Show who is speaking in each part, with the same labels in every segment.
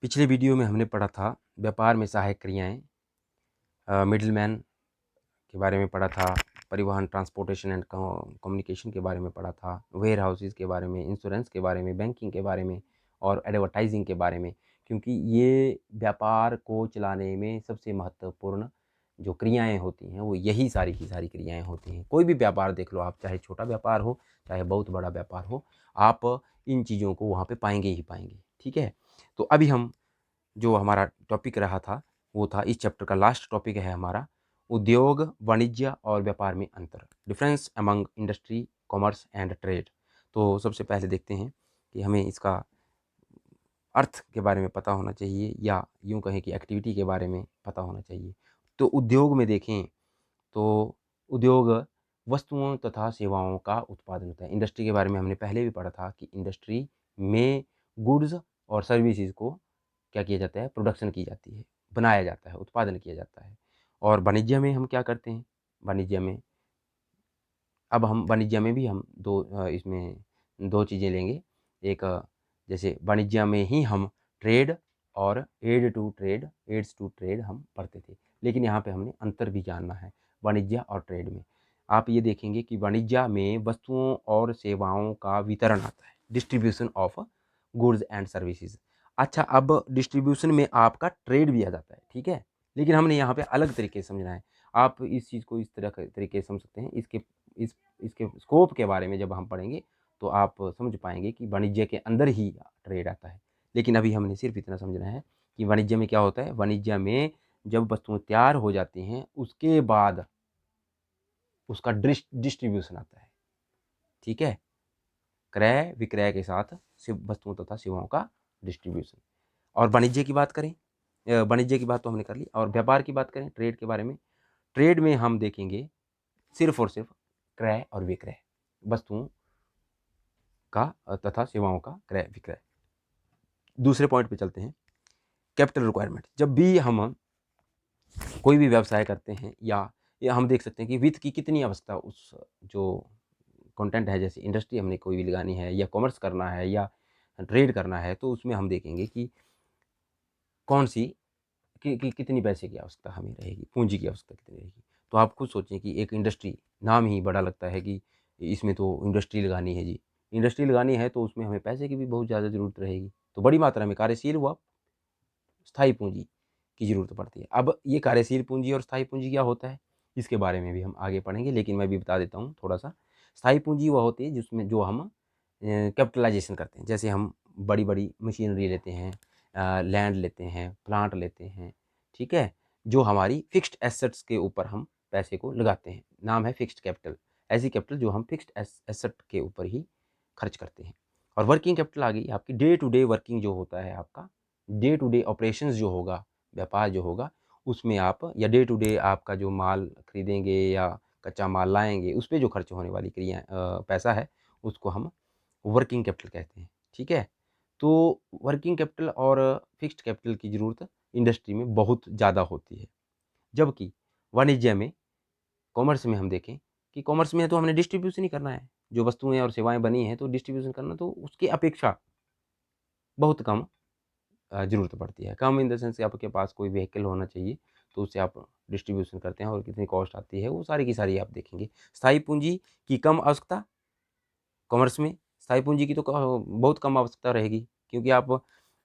Speaker 1: पिछले वीडियो में हमने पढ़ा था व्यापार में सहायक क्रियाएं, मिडिलमैन के बारे में पढ़ा था, परिवहन ट्रांसपोर्टेशन एंड कम्युनिकेशन के बारे में पढ़ा था, वेयर हाउसेज के बारे में, इंश्योरेंस के बारे में, बैंकिंग के बारे में और एडवर्टाइजिंग के बारे में। क्योंकि ये व्यापार को चलाने में सबसे महत्वपूर्ण जो क्रियाएं होती हैं वो यही सारी की सारी क्रियाएं होती हैं। कोई भी व्यापार देख लो आप, चाहे छोटा व्यापार हो चाहे बहुत बड़ा व्यापार हो, आप इन चीज़ों को वहाँ पे पाएंगे ही पाएंगे। ठीक है, तो अभी हम जो हमारा टॉपिक रहा था वो था, इस चैप्टर का लास्ट टॉपिक है हमारा उद्योग, वाणिज्य और व्यापार में अंतर, difference among industry, commerce and trade. तो सबसे पहले देखते हैं कि हमें इसका अर्थ के बारे में पता होना चाहिए, या यूँ कहें कि एक्टिविटी के बारे में पता होना चाहिए। तो उद्योग में देखें तो उद्योग वस्तुओं तथा सेवाओं का उत्पादन होता है। इंडस्ट्री के बारे में हमने पहले भी पढ़ा था कि इंडस्ट्री में गुड्स और सर्विसेज को क्या किया जाता है, प्रोडक्शन की जाती है, बनाया जाता है, उत्पादन किया जाता है। और वाणिज्य में हम क्या करते हैं, वाणिज्य में अब हम वाणिज्य में भी हम इसमें दो चीज़ें लेंगे। एक जैसे वाणिज्य में ही हम ट्रेड और एड्स टू ट्रेड हम पढ़ते थे, लेकिन यहाँ पे हमने अंतर भी जानना है वाणिज्य और ट्रेड में। आप ये देखेंगे कि वाणिज्य में वस्तुओं और सेवाओं का वितरण आता है, distribution of goods and services. अच्छा, अब डिस्ट्रीब्यूशन में आपका ट्रेड भी आ जाता है, ठीक है, लेकिन हमने यहाँ पे अलग तरीके से समझना है। आप इस चीज़ को इस तरह के तरीके से समझ सकते हैं। इसके स्कोप के बारे में जब हम पढ़ेंगे तो आप समझ पाएंगे कि वाणिज्य के अंदर ही ट्रेड आता है। लेकिन अभी हमने सिर्फ इतना समझना है कि वाणिज्य में क्या होता है। वाणिज्य में जब वस्तुएं तैयार हो जाती हैं उसके बाद उसका डिस्ट्रीब्यूशन आता है, ठीक है, क्रय विक्रय के साथ वस्तुओं तथा सेवाओं का डिस्ट्रीब्यूशन। और वाणिज्य की बात करें, वाणिज्य की बात तो हमने कर ली। और व्यापार की बात करें, ट्रेड के बारे में, ट्रेड में हम देखेंगे सिर्फ और सिर्फ क्रय और विक्रय, वस्तुओं का तथा सेवाओं का क्रय विक्रय। दूसरे पॉइंट पे चलते हैं, कैपिटल रिक्वायरमेंट। जब भी हम कोई भी व्यवसाय करते हैं या हम देख सकते हैं कि वित्त की कितनी आवश्यकता उस जो कंटेंट है, जैसे इंडस्ट्री हमने कोई भी लगानी है या कॉमर्स करना है या ट्रेड करना है, तो उसमें हम देखेंगे कि कौन सी कितनी पैसे की आवश्यकता हमें रहेगी, पूंजी की आवश्यकता कितनी रहेगी। तो आप खुद सोचें कि एक इंडस्ट्री, नाम ही बड़ा लगता है कि इसमें तो इंडस्ट्री लगानी है जी। इंडस्ट्री लगानी है तो उसमें हमें पैसे की भी बहुत ज़्यादा ज़रूरत रहेगी, तो बड़ी मात्रा में कार्यशील व स्थायी पूंजी की ज़रूरत पड़ती है। अब ये कार्यशील पूंजी और स्थायी पूंजी क्या होता है, इसके बारे में भी हम आगे पढ़ेंगे, लेकिन मैं भी बता देता हूँ थोड़ा सा। स्थायी पूंजी वह होती है जिसमें जो हम कैपिटलाइजेशन करते हैं। जैसे हम बड़ी बड़ी मशीनरी लेते हैं, लैंड लेते हैं, प्लांट लेते हैं, ठीक है, जो हमारी फिक्स्ड एसेट्स के ऊपर हम पैसे को लगाते हैं, नाम है फिक्स्ड कैपिटल। ऐसी कैपिटल जो हम फिक्स्ड एसेट के ऊपर ही खर्च करते हैं। और वर्किंग कैपिटल आ गई आपकी डे टू डे वर्किंग, जो होता है आपका डे टू डे ऑपरेशंस जो होगा, व्यापार जो होगा, उसमें आप या डे टू डे आपका जो माल खरीदेंगे या कच्चा माल लाएंगे, उस पर जो खर्च होने वाली क्रिया पैसा है, उसको हम वर्किंग कैपिटल कहते हैं, ठीक है। तो वर्किंग कैपिटल और फिक्स्ड कैपिटल की ज़रूरत इंडस्ट्री में बहुत ज़्यादा होती है। जबकि वाणिज्य में, कॉमर्स में हम देखें कि कॉमर्स में तो हमने डिस्ट्रीब्यूशन ही करना है, जो वस्तुएं और सेवाएं बनी हैं तो डिस्ट्रीब्यूशन करना, तो उसकी अपेक्षा बहुत कम ज़रूरत पड़ती है। कम इन द सेंस कि आपके पास कोई व्हीकल होना चाहिए, तो उससे आप डिस्ट्रीब्यूशन करते हैं और कितनी कॉस्ट आती है वो सारी की सारी आप देखेंगे। स्थायी पूंजी की कम आवश्यकता, कॉमर्स में स्थायी पूंजी की तो बहुत कम आवश्यकता रहेगी, क्योंकि आप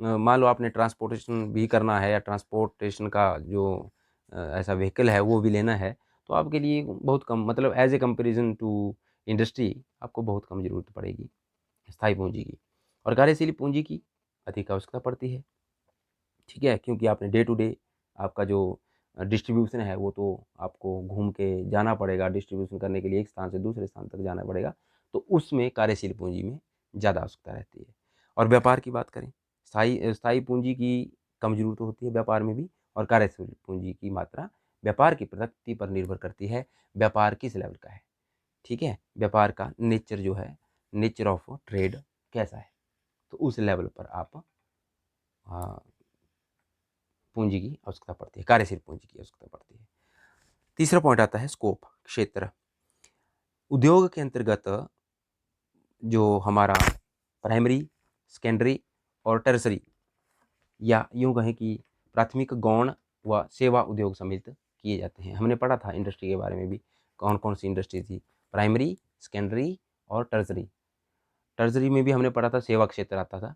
Speaker 1: मान लो आपने ट्रांसपोर्टेशन भी करना है या ट्रांसपोर्टेशन का जो ऐसा व्हीकल है वो भी लेना है, तो आपके लिए बहुत कम, मतलब as a comparison to industry आपको बहुत कम ज़रूरत पड़ेगी स्थायी पूंजी की। और कार्यशील पूंजी की अधिक आवश्यकता पड़ती है, ठीक है, क्योंकि आपने डे टू डे आपका जो डिस्ट्रीब्यूशन है वो तो आपको घूम के जाना पड़ेगा, डिस्ट्रीब्यूशन करने के लिए एक स्थान से दूसरे स्थान तक जाना पड़ेगा, तो उसमें कार्यशील पूंजी में ज़्यादा आवश्यकता रहती है। और व्यापार की बात करें, स्थायी स्थायी पूंजी की कम जरूरत होती है व्यापार में भी, और कार्यशील पूंजी की मात्रा व्यापार की प्रगति पर निर्भर करती है, व्यापार किस लेवल का है, ठीक है, व्यापार का नेचर जो है, नेचर ऑफ ट्रेड कैसा है, तो उस लेवल पर आप पूंजी की आवश्यकता पड़ती है, कार्यशील पूंजी की आवश्यकता पड़ती है। तीसरा पॉइंट आता है स्कोप, क्षेत्र। उद्योग के अंतर्गत जो हमारा प्राइमरी, सेकेंडरी और टर्सरी या यूँ कहें कि प्राथमिक, गौण व सेवा उद्योग सम्मिलित किए जाते हैं। हमने पढ़ा था इंडस्ट्री के बारे में भी, कौन-कौन सी इंडस्ट्री थी, प्राइमरी, सेकेंडरी और टर्शरी। टर्शरी में भी हमने पढ़ा था सेवा क्षेत्र आता था।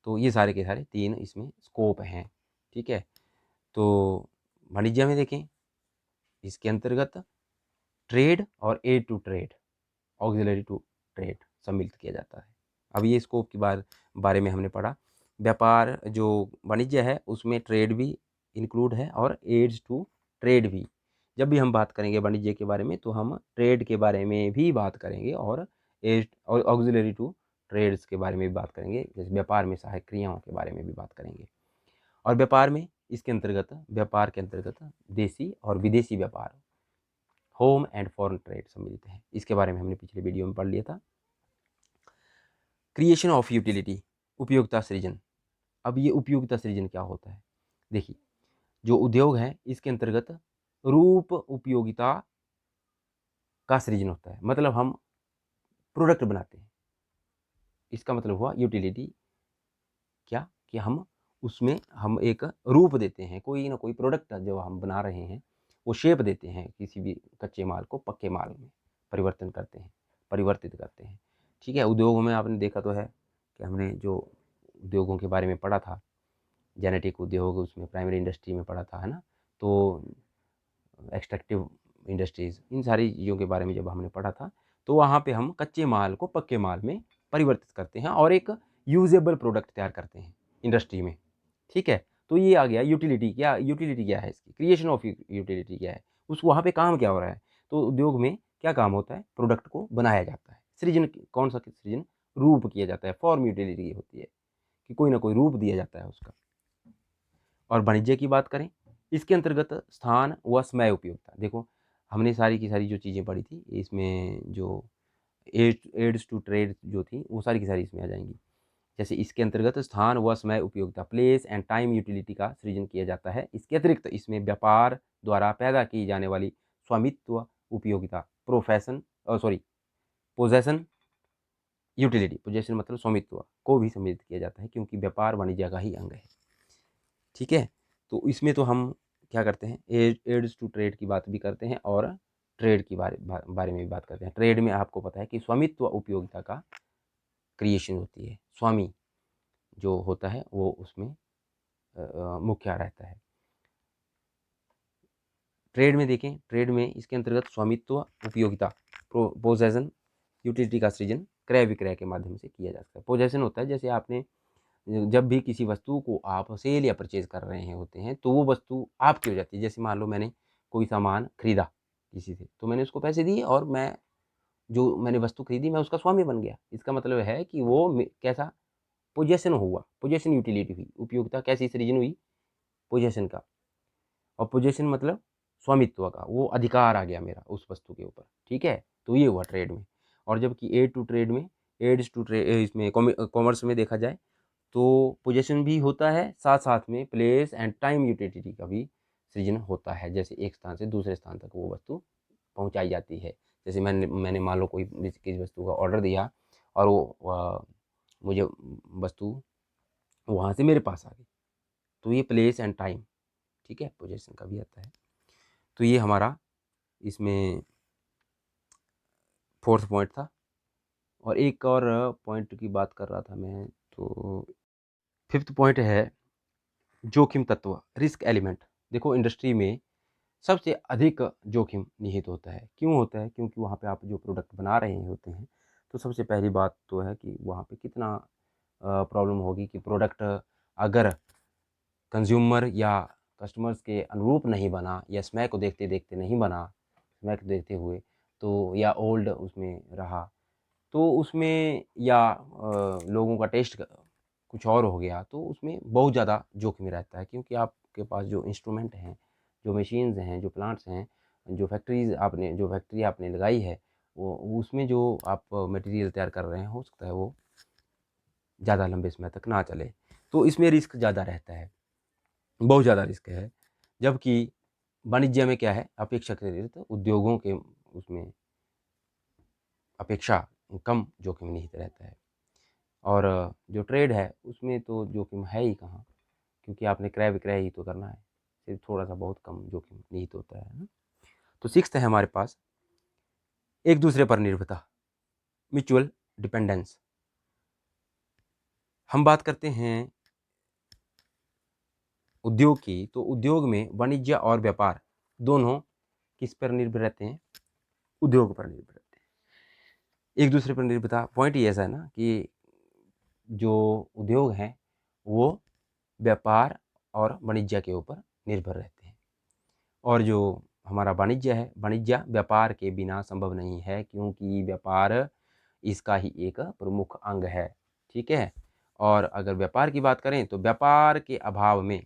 Speaker 1: तो ये सारे के सारे 3 इसमें स्कोप हैं, ठीक है। तो वाणिज्य में देखें, इसके अंतर्गत ट्रेड और aid to trade, auxiliary to trade सम्मिलित किया जाता है। अब ये स्कोप के बारे में हमने पढ़ा। व्यापार जो वाणिज्य है उसमें ट्रेड भी इंक्लूड है और एड्स टू ट्रेड भी। जब भी हम बात करेंगे वाणिज्य के बारे में तो हम ट्रेड के बारे में भी बात करेंगे और एड और ऑक्सिलरी टू ट्रेड्स के बारे में भी बात करेंगे, जैसे व्यापार में सहायक क्रियाओं के बारे में भी बात करेंगे। और व्यापार में इसके अंतर्गत, व्यापार के अंतर्गत देसी और विदेशी व्यापार, होम एंड फॉरेन ट्रेड सम्मिलित है। इसके बारे में हमने पिछले वीडियो में पढ़ लिया था। क्रिएशन ऑफ यूटिलिटी, उपयोगिता सृजन। अब ये उपयोगिता सृजन क्या होता है? देखिए, जो उद्योग है इसके अंतर्गत रूप उपयोगिता का सृजन होता है, मतलब हम प्रोडक्ट बनाते हैं। इसका मतलब हुआ यूटिलिटी क्या, कि हम उसमें हम एक रूप देते हैं, कोई ना कोई प्रोडक्ट जो हम बना रहे हैं वो शेप देते हैं, किसी भी कच्चे माल को पक्के माल में परिवर्तन करते हैं, परिवर्तित करते हैं, ठीक है। उद्योगों में आपने देखा तो है कि हमने जो उद्योगों के बारे में पढ़ा था, जेनेटिक उद्योग, उसमें प्राइमरी इंडस्ट्री में पढ़ा था, है ना। तो एक्सट्रैक्टिव इंडस्ट्रीज़, इन सारी चीज़ों के बारे में जब हमने पढ़ा था तो वहाँ पे हम कच्चे माल को पक्के माल में परिवर्तित करते हैं और एक यूजेबल प्रोडक्ट तैयार करते हैं इंडस्ट्री में, ठीक है। तो ये आ गया यूटिलिटी। क्या यूटिलिटी क्या है इसकी, क्रिएशन ऑफ यूटिलिटी क्या है, उस वहाँ पे काम क्या हो रहा है। तो उद्योग में क्या काम होता है, प्रोडक्ट को बनाया जाता है। सृजन कौन सा सृजन, रूप किया जाता है, फॉर्म यूटिलिटी होती है कि कोई ना कोई रूप दिया जाता है उसका। और वाणिज्य की बात करें, इसके अंतर्गत स्थान व समय उपयोगिता। देखो, हमने सारी की सारी जो चीज़ें पढ़ी थी इसमें, जो एड्स टू ट्रेड जो थी वो सारी की सारी इसमें आ जाएंगी। जैसे इसके अंतर्गत स्थान व समय उपयोगिता, प्लेस एंड टाइम यूटिलिटी का सृजन किया जाता है। इसके अतिरिक्त इसमें व्यापार द्वारा पैदा की जाने वाली स्वामित्व उपयोगिता, पोजेसन यूटिलिटी, पोजेसन मतलब स्वामित्व को भी सम्मिलित किया जाता है, क्योंकि व्यापार वाणिज्य का ही अंग है, ठीक है। तो इसमें तो हम क्या करते हैं, एड्स टू ट्रेड की बात भी करते हैं और ट्रेड की बारे में भी बात करते हैं। ट्रेड में आपको पता है कि स्वामित्व उपयोगिता का क्रिएशन होती है, स्वामी जो होता है वो उसमें मुख्य रहता है। ट्रेड में देखें, ट्रेड में इसके अंतर्गत स्वामित्व उपयोगिता, पोजेसन यूटिलिटी का सृजन क्रय विक्रय के माध्यम से किया जा सकता है। पोजेसन होता है, जैसे आपने जब भी किसी वस्तु को आप सेल या परचेज कर रहे हैं होते हैं तो वो वस्तु आपकी हो जाती है। जैसे मान लो मैंने कोई सामान खरीदा किसी से, तो मैंने उसको पैसे दिए और मैं जो मैंने वस्तु खरीदी मैं उसका स्वामी बन गया। इसका मतलब है कि वो कैसा, पोजेसन हुआ, पोजेसन यूटिलिटी हुई, उपयोगिता कैसी सृजन हुई, पोजेसन का। और पोजेसन मतलब स्वामित्व का, वो अधिकार आ गया मेरा उस वस्तु के ऊपर, ठीक है। तो ये हुआ ट्रेड में। और जबकि एड टू ट्रेड में, एड्स टू ट्रेड, इसमें कॉमर्स में देखा जाए तो पोजेसन भी होता है, साथ साथ में प्लेस एंड टाइम यूटिलिटी का भी सृजन होता है। जैसे एक स्थान से दूसरे स्थान तक वो वस्तु पहुंचाई जाती है। जैसे मैंने मान लो कोई किसी वस्तु का ऑर्डर दिया और वो मुझे वस्तु वहाँ से मेरे पास आ गई, तो ये प्लेस एंड टाइम, ठीक है, पोजेसन का भी आता है। तो ये हमारा इसमें फोर्थ पॉइंट था। और एक और पॉइंट की बात कर रहा था मैं, तो फिफ्थ पॉइंट है जोखिम तत्व, रिस्क एलिमेंट। देखो, इंडस्ट्री में सबसे अधिक जोखिम निहित होता है। क्यों होता है? क्योंकि वहाँ पे आप जो प्रोडक्ट बना रहे होते हैं, तो सबसे पहली बात तो है कि वहाँ पे कितना प्रॉब्लम होगी कि प्रोडक्ट अगर कंज्यूमर या कस्टमर्स के अनुरूप नहीं बना, या समय को देखते देखते नहीं बना, समय को देखते हुए, तो या ओल्ड उसमें रहा, तो उसमें या लोगों का टेस्ट कुछ और हो गया, तो उसमें बहुत ज़्यादा जोखिम रहता है। क्योंकि आपके पास जो इंस्ट्रूमेंट हैं, जो मशीन्स हैं, जो प्लांट्स हैं, जो फैक्ट्री आपने लगाई है, वो उसमें जो आप मटेरियल तैयार कर रहे हैं, हो सकता है वो ज़्यादा लंबे समय तक ना चले। तो इसमें रिस्क ज़्यादा रहता है, बहुत ज़्यादा रिस्क है। जबकि वाणिज्य में क्या है, अपेक्षाकृत उद्योगों के उसमें अपेक्षा कम जोखिम निहित रहता है। और जो ट्रेड है उसमें तो जोखिम है ही कहाँ, क्योंकि आपने क्रय विक्रय ही तो करना है, सिर्फ थोड़ा सा बहुत कम जोखिम निहित होता है ना। तो सिक्स्थ है हमारे पास एक दूसरे पर निर्भरता, म्यूचुअल डिपेंडेंस। हम बात करते हैं उद्योग की, तो उद्योग में वाणिज्य और व्यापार दोनों किस पर निर्भर रहते हैं? उद्योग पर निर्भर रहते हैं। एक दूसरे पर निर्भरता पॉइंट ही ऐसा है ना कि जो उद्योग हैं वो व्यापार और वाणिज्य के ऊपर निर्भर रहते हैं, और जो हमारा वाणिज्य है, वाणिज्य व्यापार के बिना संभव नहीं है, क्योंकि व्यापार इसका ही एक प्रमुख अंग है। ठीक है, और अगर व्यापार की बात करें तो व्यापार के अभाव में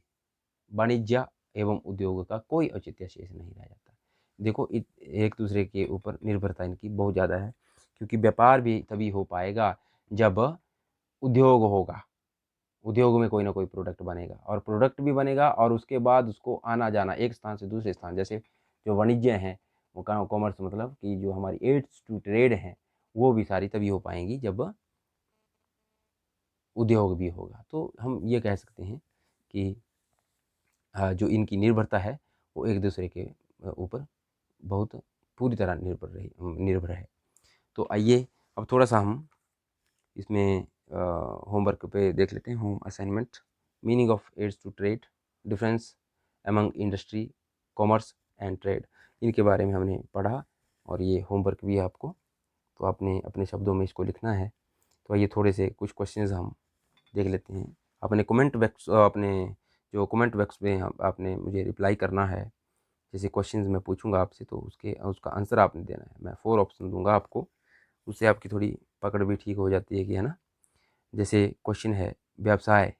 Speaker 1: वाणिज्य एवं उद्योग का कोई औचित्य शेष नहीं रह जाता। देखो एक दूसरे के ऊपर निर्भरता इनकी बहुत ज़्यादा है, क्योंकि व्यापार भी तभी हो पाएगा जब उद्योग होगा। उद्योग में कोई ना कोई प्रोडक्ट बनेगा, और प्रोडक्ट भी बनेगा और उसके बाद उसको आना जाना एक स्थान से दूसरे स्थान, जैसे जो वाणिज्य हैं वो कॉमर्स मतलब कि जो हमारी एड्स टू ट्रेड हैं वो भी सारी तभी हो पाएंगी जब उद्योग भी होगा। तो हम ये कह सकते हैं कि जो इनकी निर्भरता है वो एक दूसरे के ऊपर बहुत पूरी तरह निर्भर है। तो आइए अब थोड़ा सा हम इसमें होमवर्क पे देख लेते हैं। Home assignment, meaning of aids to trade, difference among industry, commerce and trade, इनके बारे में हमने पढ़ा, और ये होमवर्क भी है आपको, तो आपने अपने शब्दों में इसको लिखना है। तो आइए थोड़े से कुछ क्वेश्चंस हम देख लेते हैं। अपने कमेंट बॉक्स में आपने मुझे रिप्लाई करना है। जैसे क्वेश्चंस मैं पूछूंगा आपसे तो उसका आंसर आपने देना है। मैं 4 ऑप्शन दूंगा आपको, उससे आपकी थोड़ी पकड़ भी ठीक हो जाती है कि है ना। जैसे क्वेश्चन है, व्यवसाय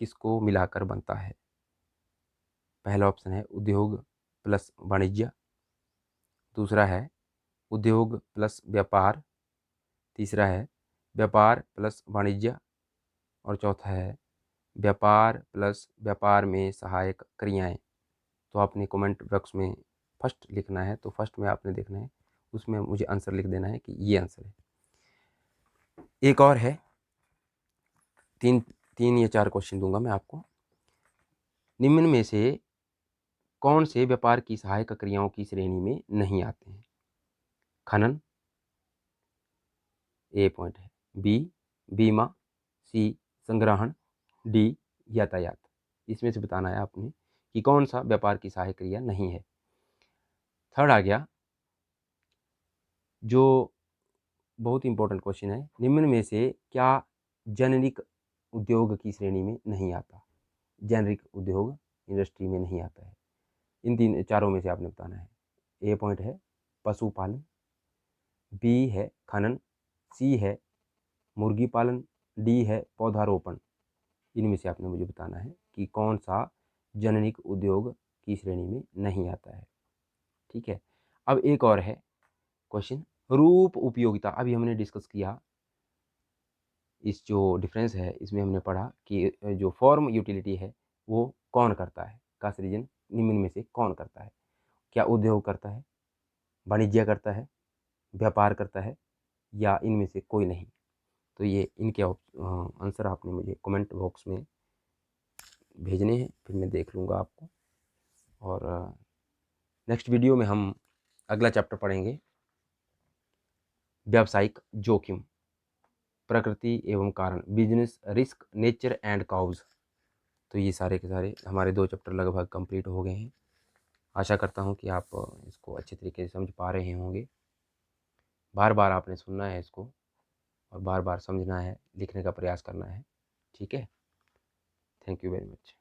Speaker 1: किसको मिलाकर बनता है? पहला ऑप्शन है उद्योग प्लस वाणिज्य, दूसरा है उद्योग प्लस व्यापार, तीसरा है व्यापार प्लस वाणिज्य, और चौथा है व्यापार प्लस व्यापार में सहायक क्रियाएं। तो आपने कमेंट बॉक्स में फर्स्ट लिखना है, तो फर्स्ट में आपने देखना है, उसमें मुझे आंसर लिख देना है कि ये आंसर है। एक और है, तीन या 4 क्वेश्चन दूंगा मैं आपको। निम्न में से कौन से व्यापार की सहायक क्रियाओं की श्रेणी में नहीं आते हैं? खनन, ए पॉइंट है, बी बीमा, सी संग्रहण, डी यातायात। इसमें से बताना है आपने कि कौन सा व्यापार की सहायक क्रिया नहीं है। थर्ड आ गया, जो बहुत इंपॉर्टेंट क्वेश्चन है, निम्न में से क्या जेनेरिक उद्योग की श्रेणी में नहीं आता? जेनेरिक उद्योग इंडस्ट्री में नहीं आता है। इन चारों में से आपने बताना है। ए पॉइंट है पशुपालन, बी है खनन, सी है मुर्गी पालन, डी है पौधारोपण। इनमें से आपने मुझे बताना है कि कौन सा जेनेरिक उद्योग की श्रेणी में नहीं आता है। ठीक है, अब एक और है क्वेश्चन, रूप उपयोगिता। अभी हमने डिस्कस किया, इस जो डिफरेंस है इसमें हमने पढ़ा कि जो फॉर्म यूटिलिटी है वो कौन करता है, का सृजन निम्न में से कौन करता है? क्या उद्योग करता है, वाणिज्य करता है, व्यापार करता है, या इनमें से कोई नहीं? तो ये इनके आंसर आपने मुझे कमेंट बॉक्स में भेजने हैं, फिर मैं देख लूँगा आपको। और नेक्स्ट वीडियो में हम अगला चैप्टर पढ़ेंगे, व्यावसायिक जोखिम, प्रकृति एवं कारण, business risk, nature and cause. तो ये सारे के सारे हमारे 2 चैप्टर लगभग कंप्लीट हो गए हैं। आशा करता हूँ कि आप इसको अच्छे तरीके से समझ पा रहे होंगे। बार बार आपने सुनना है इसको, और बार बार समझना है, लिखने का प्रयास करना है। ठीक है, थैंक यू वेरी मच।